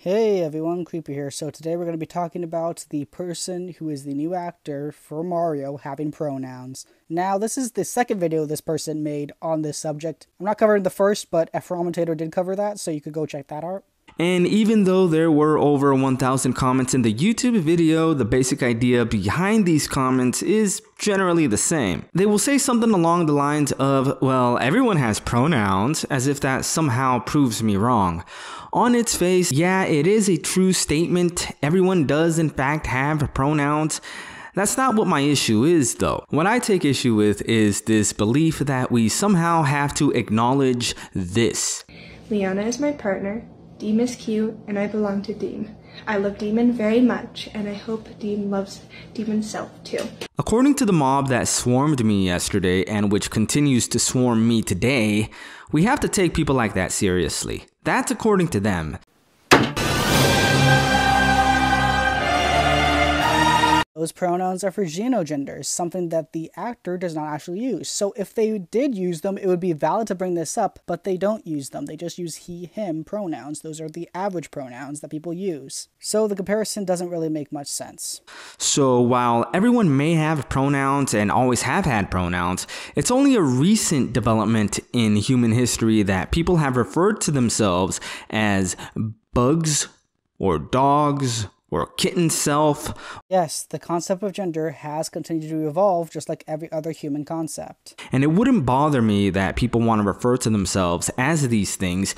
Hey everyone, Creeper here. So today we're going to be talking about the person who is the new actor for Mario having pronouns. Now, this is the second video this person made on this subject. I'm not covering the first, but F4Commentator did cover that, so you could go check that out. And even though there were over 1,000 comments in the YouTube video, the basic idea behind these comments is generally the same. They will say something along the lines of, well, everyone has pronouns, as if that somehow proves me wrong. On its face, yeah, it is a true statement. Everyone does in fact have pronouns. That's not what my issue is, though. What I take issue with is this belief that we somehow have to acknowledge this. Liana is my partner. Deem is cute, and I belong to Deem. I love Demon very much, and I hope Deem loves Demon's self too. According to the mob that swarmed me yesterday, and which continues to swarm me today, we have to take people like that seriously. That's according to them. Those pronouns are for xenogenders, something that the actor does not actually use. So if they did use them, it would be valid to bring this up, but they don't use them. They just use he, him pronouns. Those are the average pronouns that people use. So the comparison doesn't really make much sense. So while everyone may have pronouns and always have had pronouns, it's only a recent development in human history that people have referred to themselves as bugs or dogs or kitten self. Yes, the concept of gender has continued to evolve just like every other human concept. And it wouldn't bother me that people want to refer to themselves as these things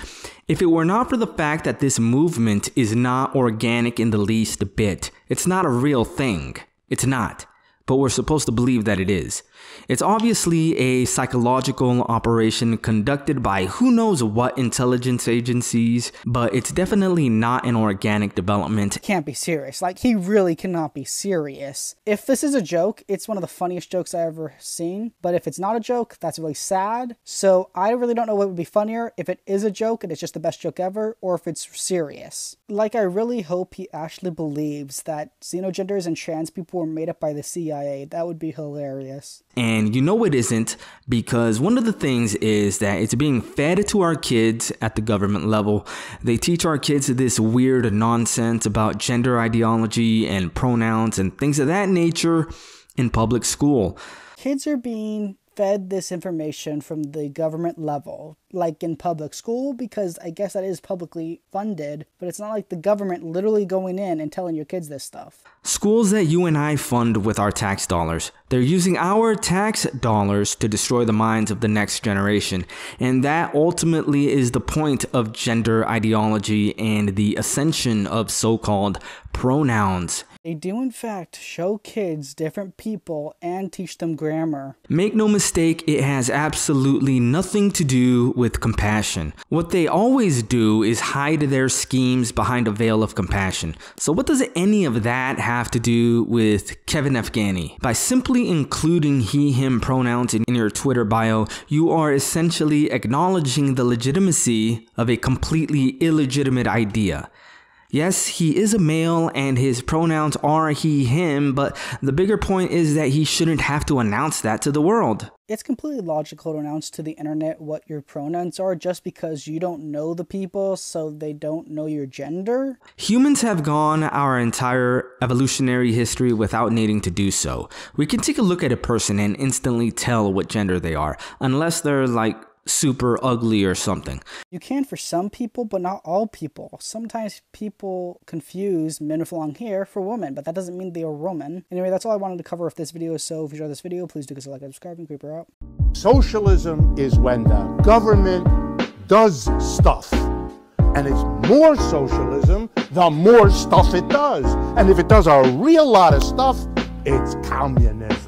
if it were not for the fact that this movement is not organic in the least bit. It's not a real thing. It's not. But we're supposed to believe that it is. It's obviously a psychological operation conducted by who knows what intelligence agencies, but it's definitely not an organic development. Can't be serious. Like, he really cannot be serious. If this is a joke, it's one of the funniest jokes I've ever seen, but if it's not a joke, that's really sad. So I really don't know what would be funnier, if it is a joke and it's just the best joke ever, or if it's serious. Like, I really hope he actually believes that xenogenders and trans people were made up by the CIA. That would be hilarious. And you know it isn't, because one of the things is that it's being fed to our kids at the government level. They teach our kids this weird nonsense about gender ideology and pronouns and things of that nature in public school. Kids are being fed this information from the government level, like in public school, because I guess that is publicly funded, but it's not like the government literally going in and telling your kids this stuff. Schools that you and I fund with our tax dollars. They're using our tax dollars to destroy the minds of the next generation. And that ultimately is the point of gender ideology and the ascension of so-called pronouns. They do in fact show kids different people and teach them grammar. Make no mistake, it has absolutely nothing to do with compassion. What they always do is hide their schemes behind a veil of compassion. So what does any of that have to do with Kevin Afghani? By simply including he, him pronouns in your Twitter bio, you are essentially acknowledging the legitimacy of a completely illegitimate idea. Yes, he is a male and his pronouns are he, him, but the bigger point is that he shouldn't have to announce that to the world. It's completely logical to announce to the internet what your pronouns are just because you don't know the people, so they don't know your gender. Humans have gone our entire evolutionary history without needing to do so. We can take a look at a person and instantly tell what gender they are, unless they're like super ugly or something. You can for some people, but not all people. Sometimes people confuse men with long hair for women, but that doesn't mean they are women. Anyway, that's all I wanted to cover with this video, so if you enjoyed this video, please do consider like and subscribe, and Creeper out. Socialism is when the government does stuff. And it's more socialism the more stuff it does. And if it does a real lot of stuff, it's communism.